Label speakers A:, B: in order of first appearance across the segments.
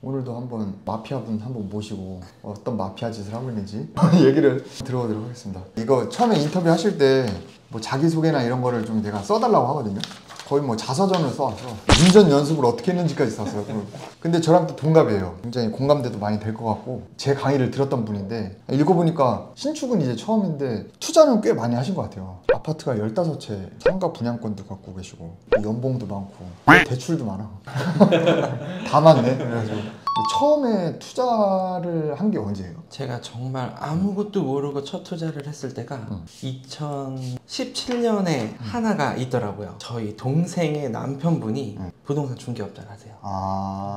A: 오늘도 한번 마피아분 한번 모시고 어떤 마피아 짓을 하고 있는지 얘기를 들어보도록 하겠습니다. 이거 처음에 인터뷰 하실 때 뭐 자기소개나 이런 거를 좀 내가 써달라고 하거든요. 거의 뭐 자서전을 써와서 운전 연습을 어떻게 했는지까지 썼어요. 근데 저랑 또 동갑이에요. 굉장히 공감대도 많이 될 것 같고 제 강의를 들었던 분인데 읽어보니까 신축은 이제 처음인데 투자는 꽤 많이 하신 것 같아요. 아파트가 15채 상가 분양권도 갖고 계시고 연봉도 많고 대출도 많아. 다 많네. 그래가지고 처음에 투자를 한 게 언제예요?
B: 제가 정말 아무것도 모르고 첫 투자를 했을 때가 2017년에 하나가 있더라고요. 저희 동생의 남편분이 부동산 중개업자를 하세요.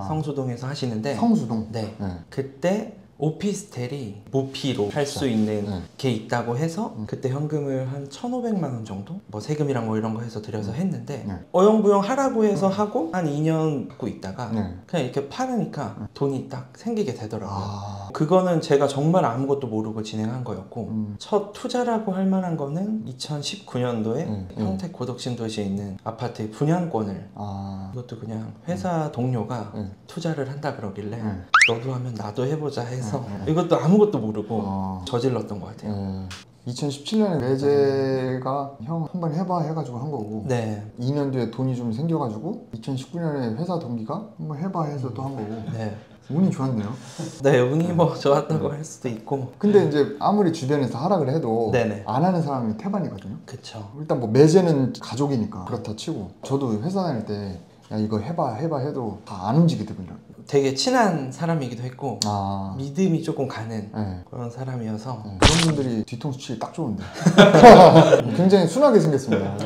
B: 성수동에서 하시는데
A: 성수동?
B: 네. 그때 오피스텔이 무피로 할 수 있는 게 있다고 해서 그때 현금을 한 1,500만 원 정도? 뭐 세금이랑 뭐 이런 거 해서 들여서 했는데 어영부영 하라고 해서 하고 한 2년 갖고 있다가 그냥 이렇게 팔으니까 돈이 딱 생기게 되더라고요. 그거는 제가 정말 아무것도 모르고 진행한 거였고 첫 투자라고 할 만한 거는 2019년도에 평택 고덕신도시에 있는 아파트의 분양권을 이것도 그냥 회사 동료가 투자를 한다 그러길래 너도 하면 나도 해보자 해서 이것도 아무것도 모르고 저질렀던 것 같아요.
A: 2017년에 매제가 형 한번 해봐 해가지고 한 거고 2년 뒤에 돈이 좀 생겨가지고 2019년에 회사 동기가 한번 해봐 해서 또 한 거고 운이 좋았네요.
B: 네, 운이 뭐 좋았다고 할 수도 있고.
A: 근데 이제 아무리 주변에서 하라 해도 안 하는 사람이 태반이거든요.
B: 그쵸.
A: 일단 뭐 매제는 가족이니까 그렇다 치고 저도 회사 다닐 때 야 이거 해봐 해도 다 안 움직이더군요.
B: 되게 친한 사람이기도 했고 믿음이 조금 가는 그런 사람이어서
A: 그런 분들이 뒤통수 치기 딱 좋은데 굉장히 순하게 생겼습니다.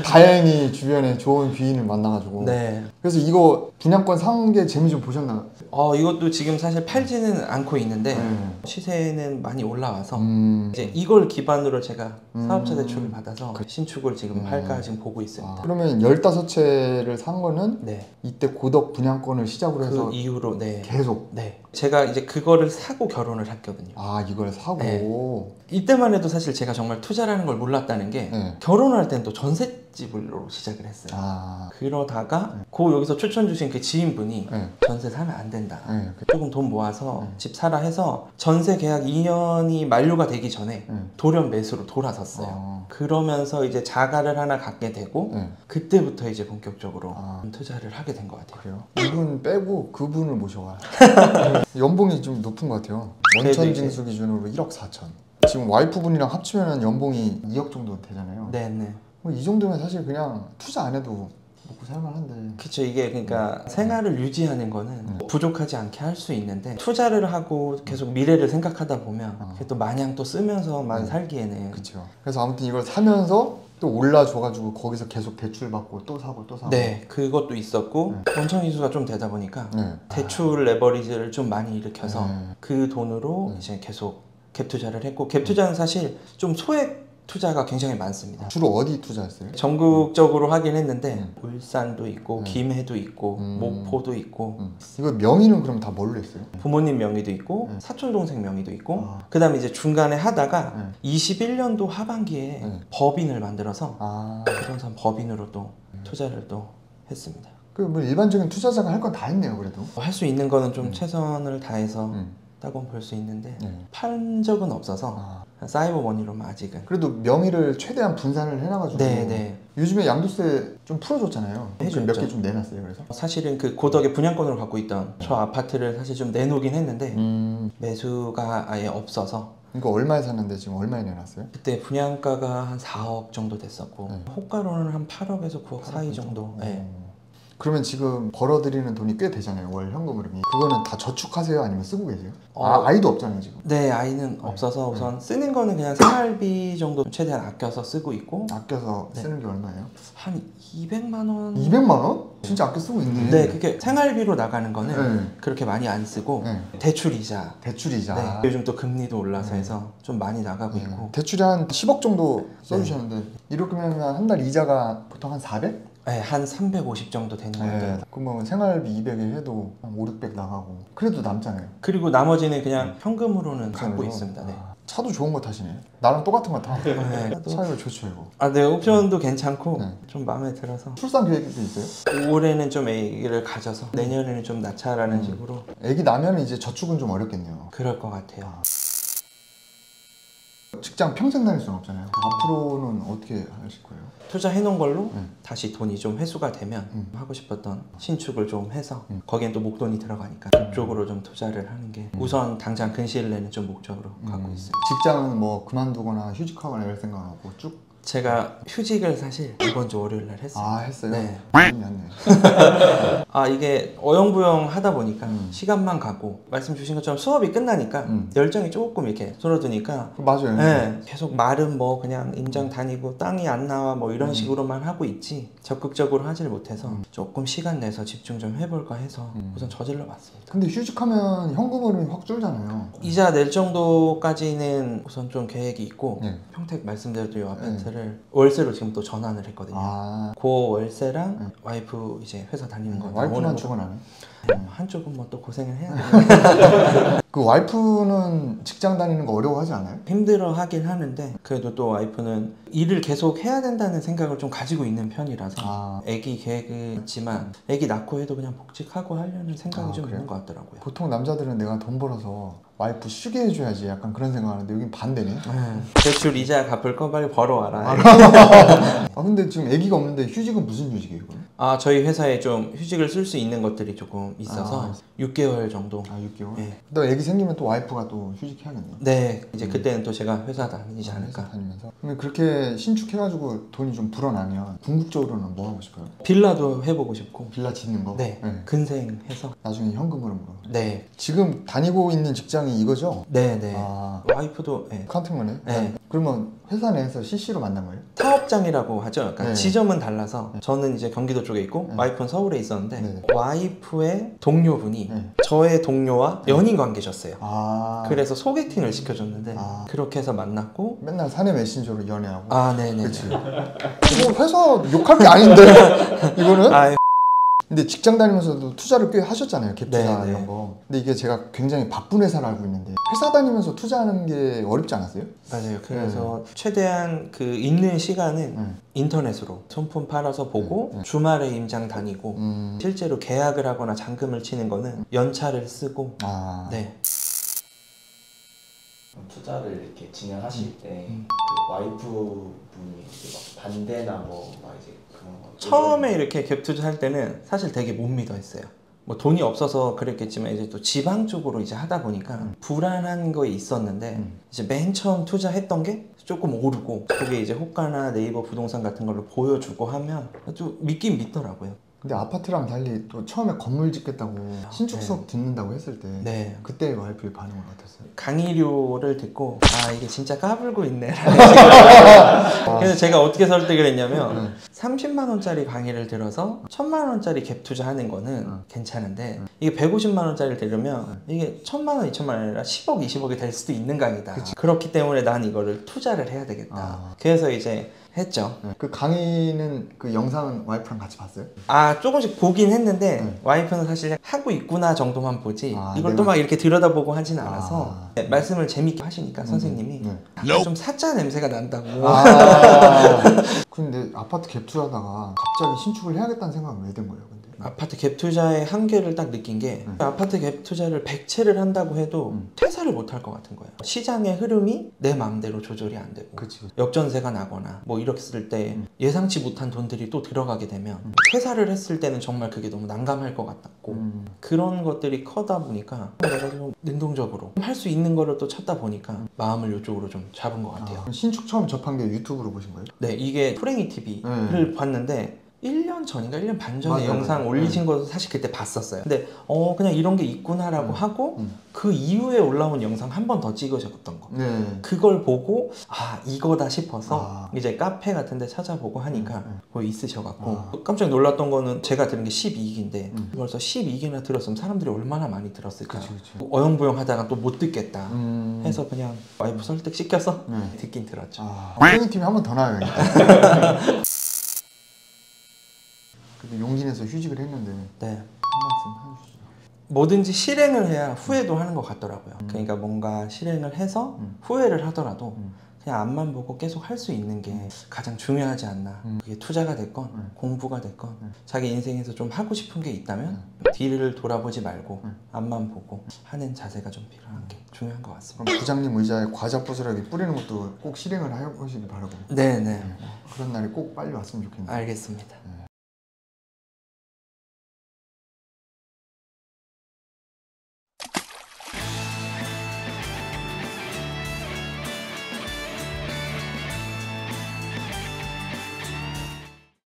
A: 다행히 주변에 좋은 귀인을 만나가지고 그래서 이거 분양권 산 게 재미 좀 보셨나요?
B: 이것도 지금 사실 팔지는 않고 있는데 시세는 많이 올라와서 이제 이걸 기반으로 제가 사업자 대출을 받아서 신축을 지금 할까 지금 보고 있습니다.
A: 그러면 15채를 산 거는 이때 고덕 분양권을 시작으로 해서
B: 그 이후로
A: 계속?
B: 제가 이제 그거를 사고 결혼을 했거든요.
A: 이걸 사고?
B: 이때만 해도 사실 제가 정말 투자라는 걸 몰랐다는 게 결혼할 땐 또 전셋집으로 시작을 했어요. 그러다가 여기서 추천 주신 그 지인분이 전세 사면 안 된다. 조금 돈 모아서 집 사라 해서 전세 계약 2년이 만료가 되기 전에 돌연 매수로 돌아섰어요. 그러면서 이제 자가를 하나 갖게 되고 그때부터 이제 본격적으로 투자를 하게 된 것 같아요.
A: 그래요? 이분 빼고 그분을 모셔와. 연봉이 좀 높은 것 같아요. 원천징수 기준으로 1억 4천. 지금 와이프분이랑 합치면 연봉이 2억 정도 되잖아요. 뭐 이 정도면 사실 그냥 투자 안 해도 먹고 살만한데.
B: 그쵸. 이게 그러니까 생활을 유지하는 거는 부족하지 않게 할 수 있는데 투자를 하고 계속 미래를 생각하다 보면 또 마냥 또 쓰면서만 살기에는.
A: 그쵸. 그래서 아무튼 이걸 사면서 또 올라줘가지고 거기서 계속 대출 받고 또 사고 또 사고.
B: 그것도 있었고 원천징수가 좀 되다 보니까 대출 레버리지를 좀 많이 일으켜서 그 돈으로 이제 계속 갭 투자를 했고, 갭 투자는 사실 좀 소액 투자가 굉장히 많습니다.
A: 주로 어디 투자했어요?
B: 전국적으로 하긴 했는데 울산도 있고 김해도 있고 목포도 있고.
A: 이거 명의는 그럼 다 뭘로 했어요?
B: 부모님 명의도 있고 사촌 동생 명의도 있고 그 다음에 이제 중간에 하다가 21년도 하반기에 법인을 만들어서 부동산 법인으로 또 투자를 또 했습니다.
A: 뭐 일반적인 투자자가 할 건 다 했네요. 그래도
B: 할 수 있는 거는 좀 최선을 다해서 따고 볼 수 있는데 팔은 적은 없어서 사이버 머니로만 아직은.
A: 그래도 명의를 최대한 분산을 해놔가지고 요즘에 양도세 좀 풀어줬잖아요. 몇 개 좀 내놨어요. 그래서
B: 사실은 그 고덕의 분양권으로 갖고 있던 저 아파트를 사실 좀 내놓긴 했는데 매수가 아예 없어서.
A: 이거 얼마에 샀는데 지금 얼마에 내놨어요?
B: 그때 분양가가 한 4억 정도 됐었고 호가로는 한 8억에서 9억 사이 정도.
A: 그러면 지금 벌어들이는 돈이 꽤 되잖아요. 월 현금 흐름이. 그거는 다 저축하세요? 아니면 쓰고 계세요? 아이도 없잖아요 지금.
B: 네, 아이는 없어서 우선 쓰는 거는 그냥 생활비 정도 최대한 아껴서 쓰고 있고.
A: 아껴서 쓰는 게 얼마예요?
B: 한 200만 원.
A: 200만 원? 진짜 아껴 쓰고 있네.
B: 네, 그게 생활비로 나가는 거는 그렇게 많이 안 쓰고 대출이자. 요즘 또 금리도 올라서 해서 좀 많이 나가고 있고.
A: 대출이 한 10억 정도 써주셨는데 이렇게 하면 한 달 이자가 보통 한 400?
B: 네, 한 350 정도 되는 것 같아요.
A: 네. 그러면 생활비 200에 해도 한 5, 600 나가고 그래도 남잖아요.
B: 그리고 나머지는 그냥 현금으로는 갖고
A: 우선으로.
B: 있습니다. 네.
A: 차도 좋은 거 타시네. 나랑 똑같은 거 타.
B: 네.
A: 차이가 좋죠 이거.
B: 아, 네, 옵션도 괜찮고
A: 네.
B: 좀 마음에 들어서
A: 출산 계획도 있어요?
B: 올해는 좀 애기를 가져서 내년에는 좀 낳자라는 식으로
A: 애기 나면 이제 저축은 좀 어렵겠네요.
B: 그럴 것 같아요.
A: 직장 평생 다닐 수는 없잖아요. 앞으로는 어떻게 하실 거예요?
B: 투자해 놓은 걸로 다시 돈이 좀 회수가 되면 하고 싶었던 신축을 좀 해서 거기엔 또 목돈이 들어가니까 그쪽으로 좀 투자를 하는 게 우선 당장 근시일 내는 좀 목적으로 갖고 있습니다.
A: 직장은 뭐 그만두거나 휴직하거나 이럴 생각하고 쭉?
B: 제가 휴직을 사실 이번 주 월요일 날 했어요.
A: 아 했어요?
B: 네.
A: 네.
B: 이게 어영부영 하다 보니까 시간만 가고 말씀 주신 것처럼 수업이 끝나니까 열정이 조금 이렇게 줄어드니까
A: 맞아요.
B: 네, 계속 말은 뭐 그냥 임장 다니고 땅이 안 나와 뭐 이런 식으로만 하고 있지 적극적으로 하질 못해서 조금 시간 내서 집중 좀 해볼까 해서 우선 저질러 봤습니다.
A: 근데 휴직하면 현금 흐름이 확 줄잖아요.
B: 이자 낼 정도까지는 우선 좀 계획이 있고
A: 네.
B: 평택 말씀드렸던 이 아파트를 월세로 지금 또 전환을 했거든요.
A: 아
B: 그 월세랑 와이프 이제 회사 다니는 거
A: 와이프만
B: 나오는
A: 출근하네.
B: 한쪽은 뭐 또 고생을 해야 돼요.
A: 그 와이프는 직장 다니는 거 어려워하지 않아요?
B: 힘들어 하긴 하는데 그래도 또 와이프는 일을 계속 해야 된다는 생각을 좀 가지고 있는 편이라서 애기 계획은 있지만 애기 낳고 해도 그냥 복직하고 하려는 생각이 좀
A: 그래요?
B: 있는 것 같더라고요.
A: 보통 남자들은 내가 돈 벌어서 와이프 쉬게 해줘야지 약간 그런 생각하는데 여긴 반대네.
B: 대출 이자 갚을 거 빨리 벌어와라.
A: 근데 지금 애기가 없는데 휴직은 무슨 휴직이에요? 그럼?
B: 저희 회사에 좀 휴직을 쓸 수 있는 것들이 조금 있어서 6개월 정도.
A: 6개월?
B: 네.
A: 너 애기 생기면 또 와이프가 또 휴직해야겠네.
B: 네, 이제 그때는 또 제가 회사 다니지 않을까.
A: 회사 다니면서. 그러면 그렇게 신축해가지고 돈이 좀 불어나면 궁극적으로는 뭐 하고 싶어요?
B: 빌라도 해보고 싶고.
A: 빌라 짓는 거?
B: 네, 근생해서.
A: 나중에 현금 흐름으로.
B: 네,
A: 지금 다니고 있는 직장이 이거죠?
B: 네, 네.
A: 아,
B: 와이프도 네.
A: 카운팅머네?
B: 네.
A: 그러면 회사 내에서 CC로 만난 거예요?
B: 사업장이라고 하죠. 그러니까
A: 네.
B: 지점은 달라서 저는 이제 경기도 쪽에 있고
A: 네.
B: 와이프는 서울에 있었는데
A: 네.
B: 와이프의 동료분이
A: 네.
B: 저의 동료와 연인 관계셨어요.
A: 아,
B: 그래서 소개팅을 시켜줬는데 그렇게 해서 만났고
A: 맨날 사내 메신저로 연애하고.
B: 네네.
A: 그치. 뭐 회사 욕할 게 아닌데 이거는? 근데 직장 다니면서도 투자를 꽤 하셨잖아요. 갭 투자
B: 네,
A: 이런
B: 네.
A: 거. 근데 이게 제가 굉장히 바쁜 회사를 알고 있는데 회사 다니면서 투자하는 게 어렵지 않았어요?
B: 맞아요. 그래서 최대한 그 있는 시간은 인터넷으로 손품 팔아서 보고 주말에 임장 다니고 실제로 계약을 하거나 잔금을 치는 거는 연차를 쓰고 네.
C: 투자를 이렇게 진행하실 때 그 와이프 분이 이제 막 반대나 뭐 막 이제 그런 거
B: 처음에 이렇게 갭 투자할 때는 사실 되게 못 믿어 했어요. 뭐 돈이 없어서 그랬겠지만 이제 또 지방 쪽으로 이제 하다 보니까 불안한 거 있었는데 이제 맨 처음 투자했던 게 조금 오르고 그게 이제 호가나 네이버 부동산 같은 걸로 보여주고 하면 좀 믿긴 믿더라고요.
A: 근데 아파트랑 달리 또 처음에 건물 짓겠다고 신축 수업 듣는다고 했을 때
B: 네.
A: 그때 와이프의 반응은 어땠어요?
B: 강의료를 듣고 이게 진짜 까불고 있네 그래서 제가 어떻게 설득을 했냐면 30만 원짜리 강의를 들어서 1000만 원짜리 갭 투자하는 거는 괜찮은데 이게 150만 원짜리를 들으면 이게 1000만 원, 2000만 원이 아니라 10억, 20억이 될 수도 있는 강의다. 그렇기 때문에 난 이거를 투자를 해야 되겠다. 그래서 이제 했죠.
A: 그 강의는 그 영상은 와이프랑 같이 봤어요?
B: 조금씩 보긴 했는데 와이프는 사실 하고 있구나 정도만 보지 이걸
A: 내가...
B: 또 막 이렇게 들여다보고 하진 않아서 말씀을 재밌게 하시니까 선생님이 좀 사짜 냄새가 난다고.
A: 근데 아파트 갭 투자하다가 갑자기 신축을 해야겠다는 생각은 왜 든 거예요? 근데?
B: 아파트 갭 투자의 한계를 딱 느낀 게 아파트 갭 투자를 100채를 한다고 해도 퇴사를 못 할 것 같은 거예요. 시장의 흐름이 내 마음대로 조절이 안 되고
A: 그치.
B: 역전세가 나거나 뭐 이랬을 때 예상치 못한 돈들이 또 들어가게 되면 퇴사를 했을 때는 정말 그게 너무 난감할 것 같았고 그런 것들이 커다 보니까 내가 좀 능동적으로 할 수 있는 거를 또 찾다 보니까 마음을 이쪽으로 좀 잡은 것 같아요.
A: 신축 처음 접한 게 유튜브로 보신 거예요?
B: 네, 이게 프랭이 TV를 봤는데 1년 전인가 1년 반 전에 영상 올리신 거 사실 그때 봤었어요. 근데 그냥 이런 게 있구나라고 하고 그 이후에 올라온 영상 한 번 더 찍으셨던 거. 그걸 보고 이거다 싶어서 이제 카페 같은 데 찾아보고 하니까 뭐 있으셔갖고 깜짝 놀랐던 거는 제가 들은 게 12기인데 벌써 12기나 들었으면 사람들이 얼마나 많이 들었을까.
A: 그치.
B: 어영부영 하다가 또 못 듣겠다 해서 그냥 와이프 설득시켜서 듣긴 들었죠.
A: 프랭이 팀이 한 번 더 나와야겠다. 그래도 용기 내서 휴직을 했는데
B: 네.
A: 한 말씀 해주시죠.
B: 뭐든지 실행을 해야 후회도 하는 것 같더라고요. 그러니까 뭔가 실행을 해서 후회를 하더라도 그냥 앞만 보고 계속 할 수 있는 게 가장 중요하지 않나. 그게 투자가 됐건 공부가 됐건 자기 인생에서 좀 하고 싶은 게 있다면 뒤를 돌아보지 말고 앞만 보고 하는 자세가 좀 필요한 게 중요한 것 같습니다.
A: 그럼 부장님 의자에 과자 부스러기 뿌리는 것도 꼭 실행을 해보시기 바라고.
B: 네네.
A: 그런 날이 꼭 빨리 왔으면 좋겠네요.
B: 알겠습니다.
A: 네.